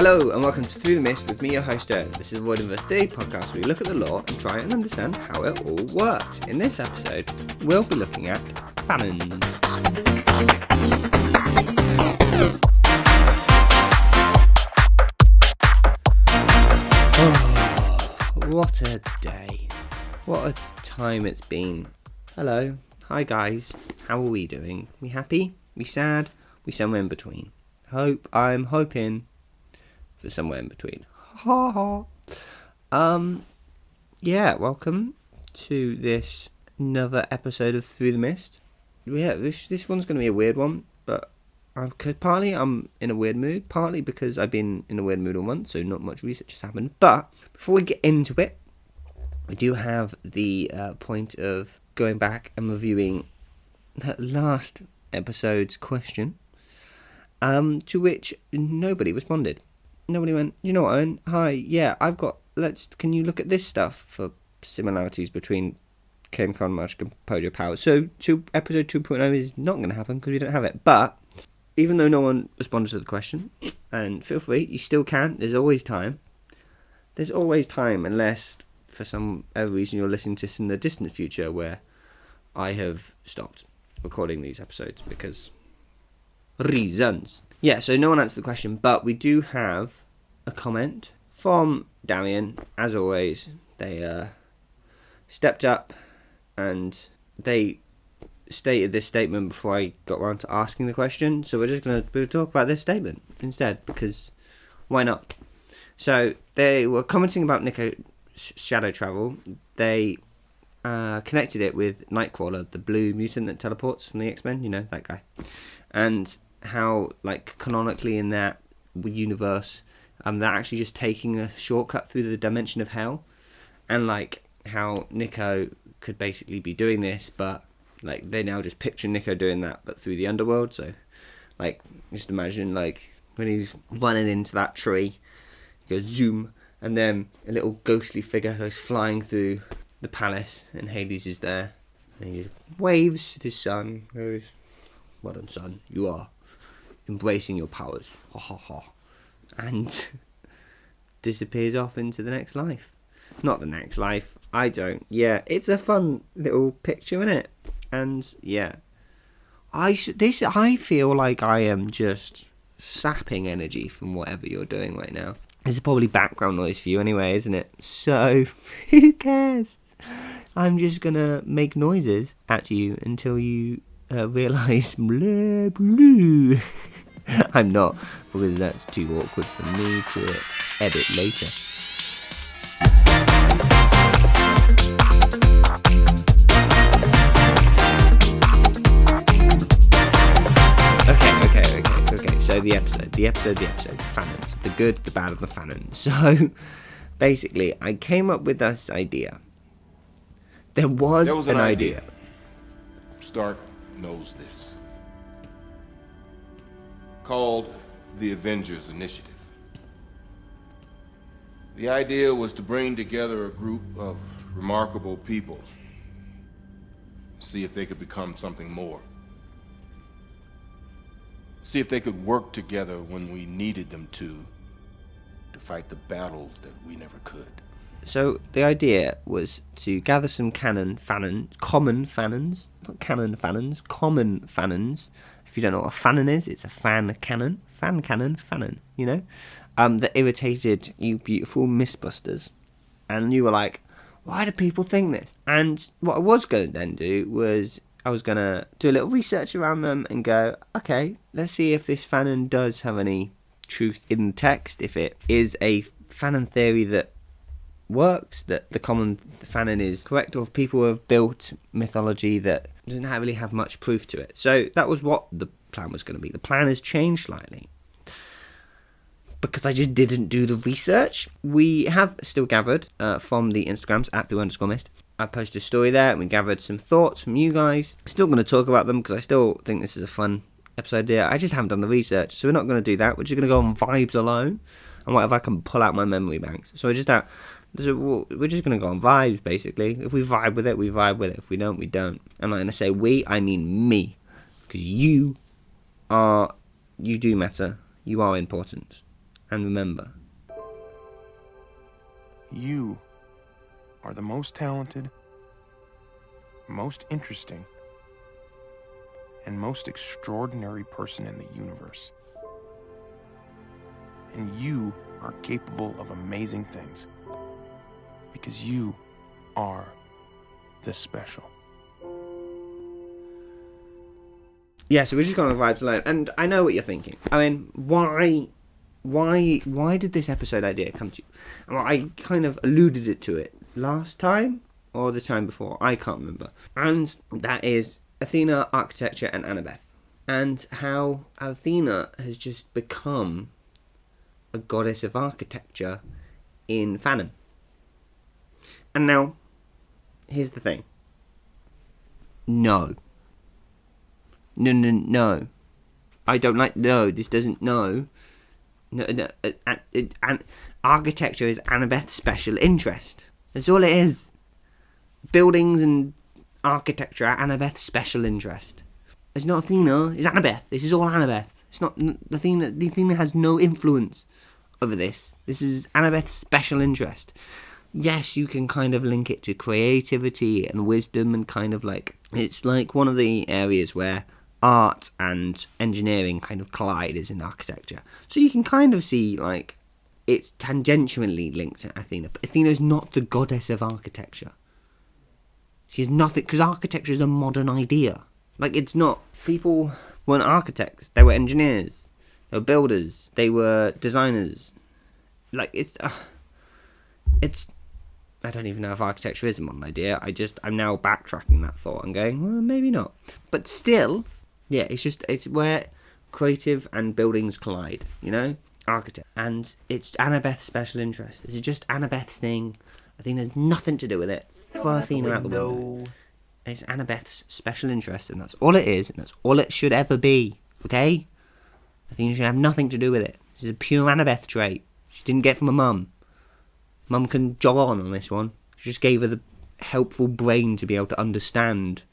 Hello and welcome to Through the Mist with me, your host, Owen. This is a Word University podcast where we look at the law and try and understand how it all works. In this episode, we'll be looking at fanons. Oh, what a day. What a time it's been. Hello. Hi guys. How are we doing? We happy? We sad? We somewhere in between? I'm hoping for somewhere in between. Ha ha. Yeah, welcome to this another episode of Through the Mist. Yeah, this one's going to be a weird one, but partly I'm in a weird mood, partly because I've been in a weird mood all month, so not much research has happened. But before we get into it, we do have the point of going back and reviewing that last episode's question, to which nobody responded. Nobody went, you know what, Owen? Hi, yeah, can you look at this stuff for similarities between Con, Magic, and Composure Powers? So, episode 2.0 is not going to happen because we don't have it. But, even though no one responded to the question, and feel free, you still can, there's always time. There's always time, unless for some other reason you're listening to this in the distant future where I have stopped recording these episodes because reasons. Yeah, so no one answered the question, but we do have a comment from Darian. As always, they stepped up and they stated this statement before I got around to asking the question. So we'll talk about this statement instead, because why not? So they were commenting about Nico shadow travel. They connected it with Nightcrawler, the blue mutant that teleports from the X-Men, you know, that guy. And how, like, canonically in that universe, they're actually just taking a shortcut through the dimension of hell, and like how Nico could basically be doing this, but like they now just picture Nico doing that, but through the underworld. So, like, just imagine like when he's running into that tree, he goes zoom, and then a little ghostly figure goes flying through the palace, and Hades is there, and he just waves at his son, goes, "Well done, son, you are embracing your powers, ha ha ha," and disappears off into the next life. Not the next life, yeah, it's a fun little picture, isn't it? And yeah, I feel like I am just sapping energy from whatever you're doing right now. This is probably background noise for you anyway, isn't it? So who cares? I'm just gonna make noises at you until you realise blah, blah. I'm not, because that's too awkward for me to edit later. Okay, so the episode, the fanons, the good, the bad, and the fanon. So, basically, I came up with this idea. There was an idea. Stark knows this. Called the Avengers Initiative. The idea was to bring together a group of remarkable people, see if they could become something more. See if they could work together when we needed them to fight the battles that we never could. So the idea was to gather some common fanons. If you don't know what a fanon is, it's a fan cannon, you know, that irritated you beautiful Mistbusters. And you were like, why do people think this? And what I was going to then do was I was going to do a little research around them and go, okay, let's see if this fanon does have any truth in the text, if it is a fanon theory that works, that the common fanon is correct, or if people have built mythology that doesn't really have much proof to it. So that was what the plan was going to be. The plan has changed slightly because I just didn't do the research. We have still gathered from the Instagrams at @through_mist. I posted a story there and we gathered some thoughts from you guys. Still going to talk about them because I still think this is a fun episode here. I just haven't done the research, so we're not going to do that. We're just going to go on vibes alone and whatever I can pull out my memory banks. So we're just going to go on vibes, basically. If we vibe with it, we vibe with it. If we don't, we don't. And when I say we, I mean me. Because you do matter. You are important. And remember, you are the most talented, most interesting, and most extraordinary person in the universe. And you are capable of amazing things because you are the special. yeah, so we're just going with vibes alone. And I know what you're thinking. I mean, why did this episode idea come to you? Well, I kind of alluded to it last time or the time before. I can't remember. And that is Athena, architecture, and Annabeth. And how Athena has just become a goddess of architecture in Fanon. And now, here's the thing. No. No. I don't like, no, this doesn't, no. And architecture is Annabeth's special interest. That's all it is. Buildings and architecture are Annabeth's special interest. It's not Athena, it's Annabeth. This is all Annabeth. It's not Athena. Athena has no influence over this. This is Annabeth's special interest. Yes, you can kind of link it to creativity and wisdom and kind of like, it's like one of the areas where art and engineering kind of collide is in architecture. So you can kind of see like it's tangentially linked to Athena. But Athena is not the goddess of architecture. She's nothing, because architecture is a modern idea. Like, it's not, people weren't architects, they were engineers, they were builders, they were designers. Like, it's I don't even know if architecture is a modern idea. I'm now backtracking that thought and going, well, maybe not. But still, yeah, it's where creative and buildings collide, you know? Architect. And it's Annabeth's special interest. This is just Annabeth's thing. Athena's nothing to do with it. Throw Athena out the window. It's Annabeth's special interest, and that's all it is, and that's all it should ever be, okay? Athena should have nothing to do with it. This is a pure Annabeth trait. She didn't get from her mum. Mum can jog on this one. She just gave her the helpful brain to be able to understand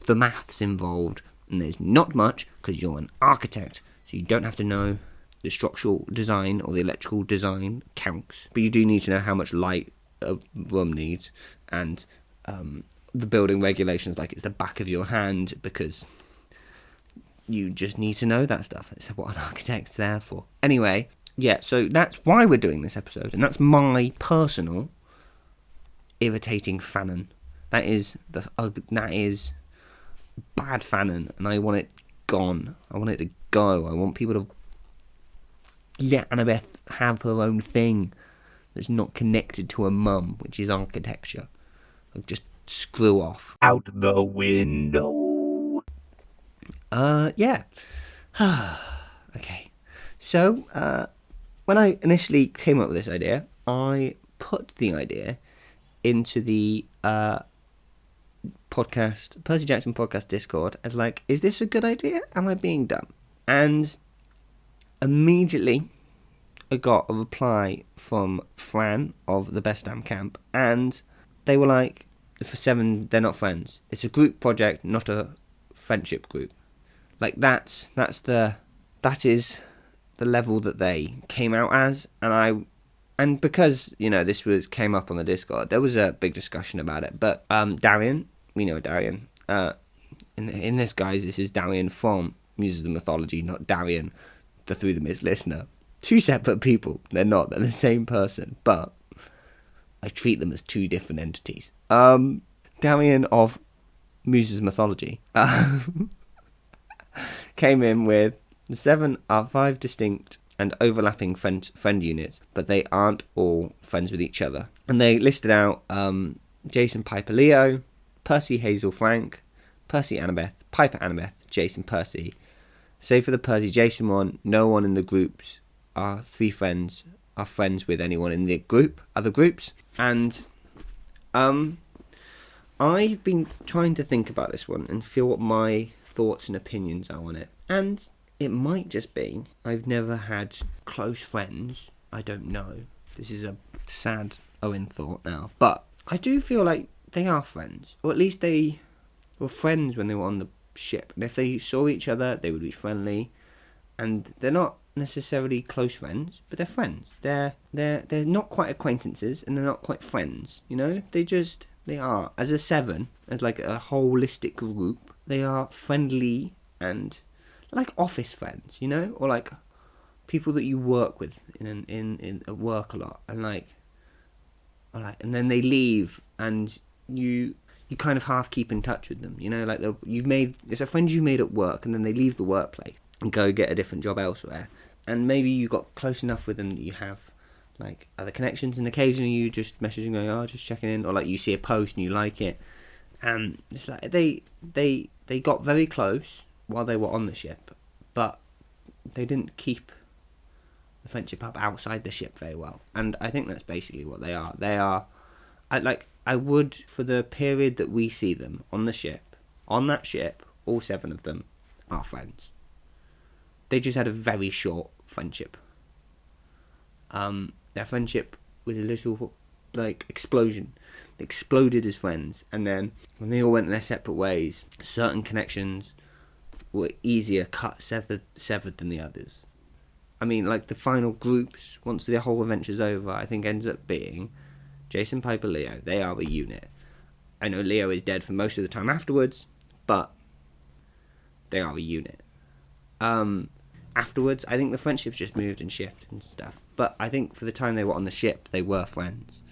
the maths involved. And there's not much, because you're an architect, so you don't have to know the structural design or the electrical design counts. But you do need to know how much light a room needs, and the building regulations like it's the back of your hand, because you just need to know that stuff. It's what an architect's there for. Anyway, yeah, so that's why we're doing this episode, and that's my personal irritating fanon. That is bad fanon, and I want it gone. I want it to go. I want people to let Annabeth have her own thing that's not connected to her mum, which is architecture. Like, just screw off. Out the window. Yeah. Okay. So, when I initially came up with this idea, I put the idea into the podcast, Percy Jackson podcast Discord, as like, is this a good idea? Am I being dumb? And immediately I got a reply from Fran of the Best Damn Camp, and they were like, for 7, they're not friends. It's a group project, not a friendship group. Like, that is the level that they came out as, and because, you know, this came up on the Discord, there was a big discussion about it. But Darian, we know Darian. In this, guys, this is Darian from Muses of the Mythology, not Darian, the Through the Mist listener. 2 separate people. They're not. They're the same person, but I treat them as 2 different entities. Darian of Muses of Mythology came in with 7 are 5 distinct and overlapping friend units, but they aren't all friends with each other. And they listed out Jason, Piper, Leo, Percy, Hazel, Frank, Percy, Annabeth, Piper, Annabeth, Jason, Percy. Save for the Percy, Jason one, no one in the groups are 3 friends are friends with anyone in the group, other groups. And I've been trying to think about this one and feel what my thoughts and opinions are on it. And it might just be I've never had close friends. I don't know. This is a sad Owen thought now. But I do feel like they are friends. Or at least they were friends when they were on the ship. And if they saw each other, they would be friendly. And they're not necessarily close friends, but they're friends. They're not quite acquaintances, and they're not quite friends. You know, they are, as a seven, as like a holistic group. They are friendly and like office friends, you know, or like people that you work with in at work a lot, and and then they leave, and you kind of half keep in touch with them, you know, like it's a friend you made at work, and then they leave the workplace and go get a different job elsewhere, and maybe you got close enough with them that you have like other connections, and occasionally you just message and go, oh, just checking in, or like you see a post and you like it, and it's like they got very close while they were on the ship, but they didn't keep the friendship up outside the ship very well. And I think that's basically what they are. I would, for the period that we see them on the ship, on that ship, all seven of them are friends. They just had a very short friendship. Their friendship was a little like explosion. They exploded as friends, and then when they all went their separate ways, certain connections were easier severed than the others. I mean, like the final groups, once the whole adventure's over, I think ends up being Jason, Piper, Leo. They are a unit. I know Leo is dead for most of the time afterwards, but they are a unit. Afterwards, I think the friendships just moved and shifted and stuff. But I think for the time they were on the ship, they were friends.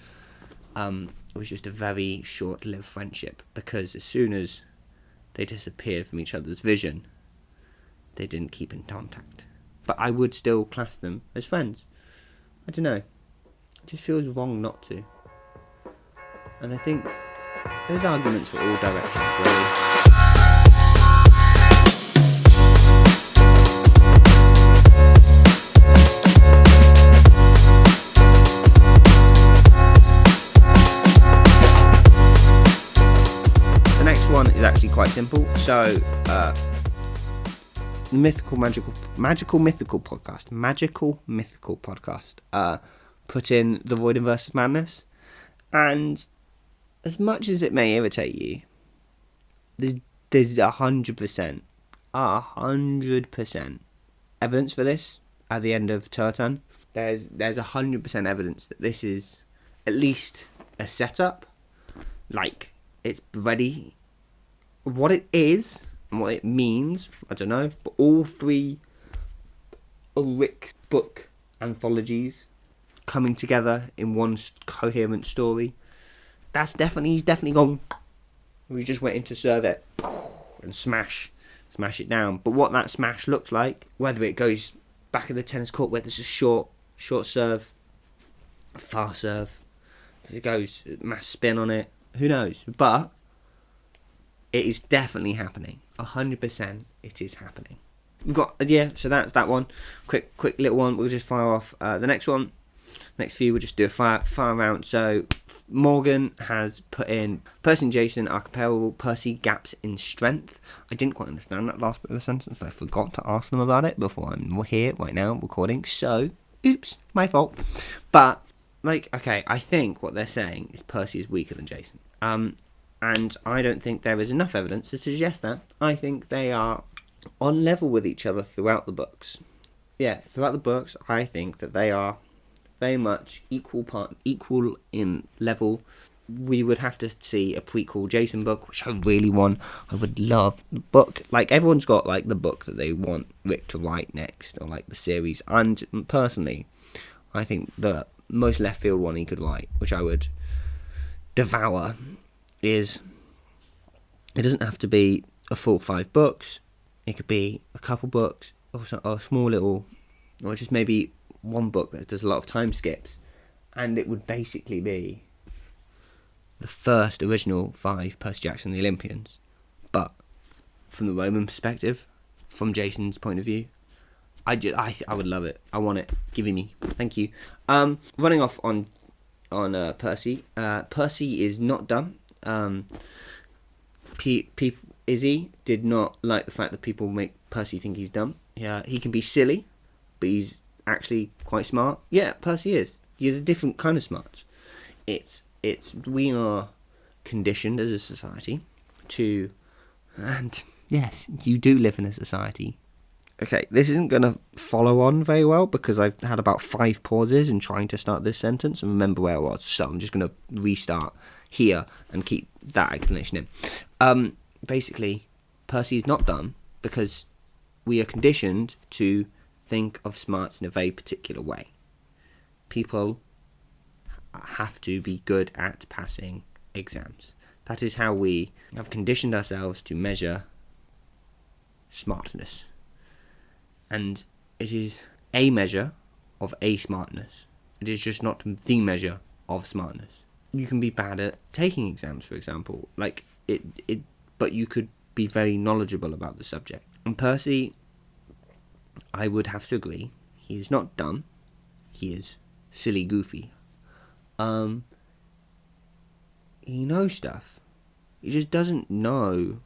It was just a very short-lived friendship, because as soon as they disappeared from each other's vision, they didn't keep in contact. But I would still class them as friends. I don't know. It just feels wrong not to. And I think there's arguments for all directions, really. The next one is actually quite simple. So, Magical Mythical podcast put in The Void versus Madness, and as much as it may irritate you, there's 100% evidence for this at the end of Turton. There's 100% evidence that this is at least a setup, like it's ready. What it is and what it means, I don't know, but all three Rick's book anthologies coming together in one coherent story, he's definitely gone. We're just waiting to serve it and smash it down. But what that smash looks like, whether it goes back of the tennis court where there's a short serve, far serve, if it goes mass spin on it, who knows? But it is definitely happening. 100% it is happening. We've got, so that's that one. Quick little one. We'll just fire off the next one. Next few, we'll just do a fire round. So Morgan has put in Percy and Jason are comparable. Percy gaps in strength. I didn't quite understand that last bit of the sentence, and I forgot to ask them about it before I'm here right now recording. So, oops, my fault. But okay, I think what they're saying is Percy is weaker than Jason. And I don't think there is enough evidence to suggest that. I think they are on level with each other throughout the books. Yeah, throughout the books, I think that they are very much equal in level. We would have to see a prequel Jason book, which I really want. I would love the book. Like, everyone's got like the book that they want Rick to write next, or like the series. And personally, I think the most left field one he could write, which I would devour, is, it doesn't have to be a full 5 books. It could be a couple books, or a small little, or just maybe one book that does a lot of time skips, and it would basically be the first original 5 Percy Jackson and the Olympians, but from the Roman perspective, from Jason's point of view. I would love it. I want it. Give it me. Thank you. Running off on Percy. Percy is not dumb. Izzy did not like the fact that people make Percy think he's dumb. Yeah, he can be silly, but he's actually quite smart. Yeah, Percy is. He is a different kind of smart. We are conditioned as a society to, and yes, you do live in a society Okay, this isn't going to follow on very well because I've had about 5 pauses in trying to start this sentence and remember where I was. So I'm just going to restart here and keep that explanation in. Basically, Percy is not dumb because we are conditioned to think of smarts in a very particular way. People have to be good at passing exams. That is how we have conditioned ourselves to measure smartness. And it is a measure of a smartness. It is just not the measure of smartness. You can be bad at taking exams, for example, but you could be very knowledgeable about the subject. And Percy, I would have to agree, he is not dumb. He is silly goofy. He knows stuff. He just doesn't know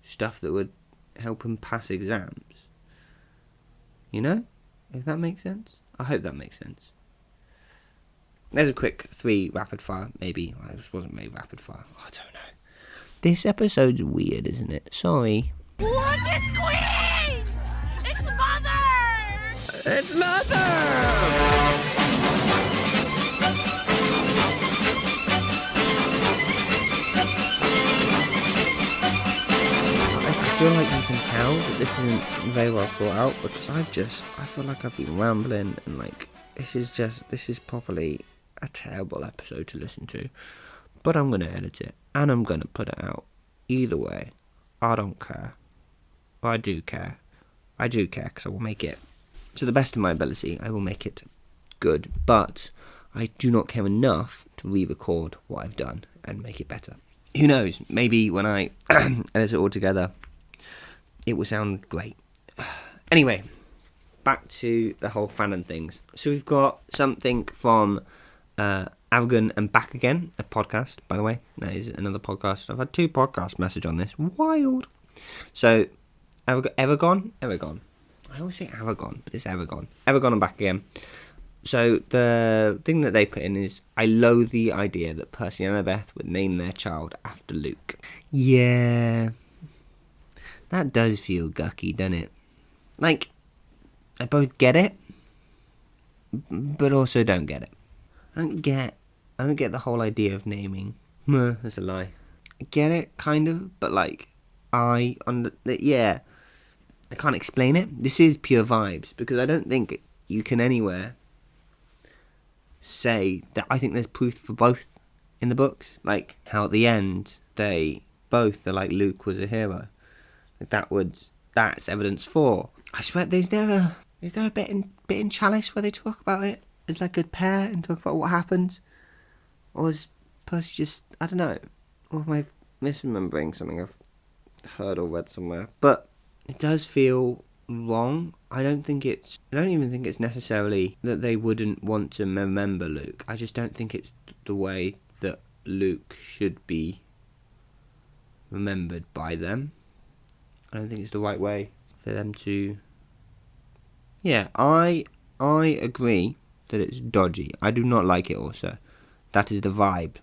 stuff that would help him pass exams. You know? If that makes sense? I hope that makes sense. There's a quick 3 rapid fire, maybe. Well, this wasn't very rapid fire. I don't know. This episode's weird, isn't it? Sorry. Look, it's Queen! It's Mother! It's Mother! I feel like you can tell that this isn't very well thought out because I feel like I've been rambling and like this is properly a terrible episode to listen to. But I'm going to edit it and I'm going to put it out. Either way, I don't care. I do care. I do care because I will make it, to the best of my ability, I will make it good. But I do not care enough to re-record what I've done and make it better. Who knows, maybe when I edit it all together, it will sound great. Anyway, back to the whole fanon things. So we've got something from Aragon and Back Again, a podcast, by the way. That is another podcast. I've had 2 podcast message on this. Wild. So, Aragon. I always say Aragon, but it's Aragon. Aragon and Back Again. So the thing that they put in is, I loathe the idea that Percy and Annabeth would name their child after Luke. Yeah. That does feel gucky, doesn't it? Like, I both get it, but also don't get it. I don't get the whole idea of naming. That's a lie. I get it, kind of, but like, I can't explain it. This is pure vibes, because I don't think you can anywhere say that. I think there's proof for both in the books. Like, how at the end, they both are like, Luke was a hero. That's evidence for. I swear, is there a bit in Chalice where they talk about it as like a pair and talk about what happened, or is Percy just, I don't know, or am I misremembering something I've heard or read somewhere? But it does feel wrong. I don't even think it's necessarily that they wouldn't want to remember Luke. I just don't think it's the way that Luke should be remembered by them. I don't think it's the right way for them to. Yeah, I agree that it's dodgy. I do not like it also. That is the vibe.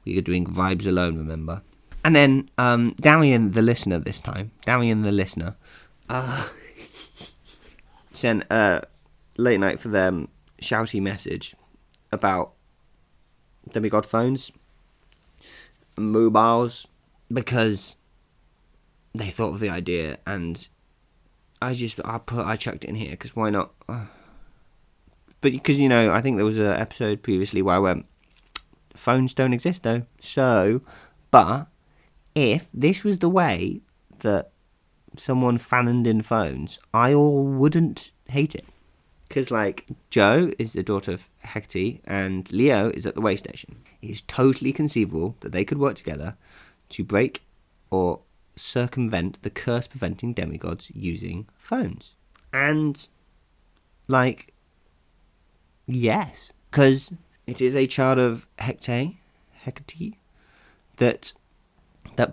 We are doing vibes alone, remember? And then Darian the listener this time. Darian the listener sent a late night for them shouty message about demigod phones and mobiles, because they thought of the idea, and I chucked it in here because why not? But because, you know, I think there was an episode previously where I went, phones don't exist though. So, but if this was the way that someone fanoned in phones, I wouldn't hate it. Because, like, Jo is the daughter of Hecate and Leo is at the way station. It is totally conceivable that they could work together to break or circumvent the curse preventing demigods using phones. And, like, yes, because it is a child of Hecate that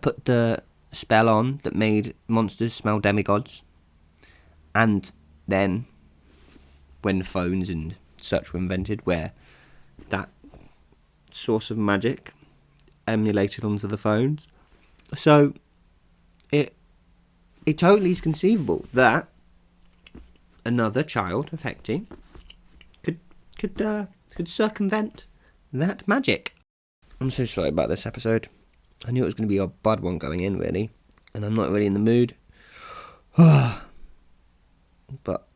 put the spell on that made monsters smell demigods, and then when phones and such were invented, where that source of magic emulated onto the phones. So it totally is conceivable that another child of Hecate could circumvent that magic. I'm so sorry about this episode. I knew it was going to be a bad one going in, really, and I'm not really in the mood. But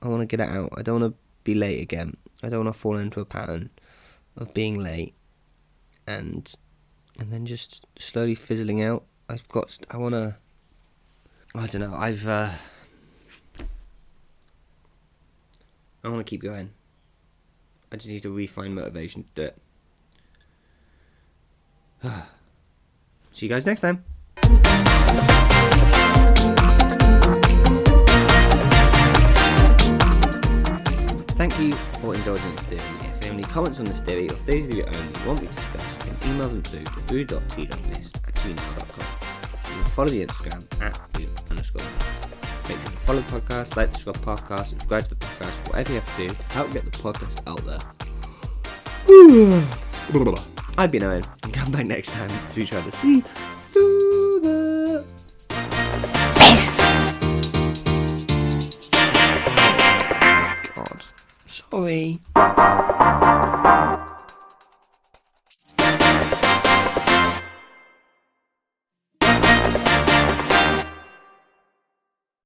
I want to get it out. I don't want to be late again. I don't want to fall into a pattern of being late and then just slowly fizzling out. I don't know, I want to keep going. I just need to refine motivation to do it. See you guys next time. Thank you for indulging this theory. If you have any comments on this theory or theories of your own you want me to discuss, you can email them to food.t.list@gmail.com. You can follow the Instagram @food_list. Make sure to follow the podcast, like the podcast, subscribe to the podcast, whatever you have to do to help get the podcast out there. I've been Owen, and come back next time as we try to see through the God. Sorry.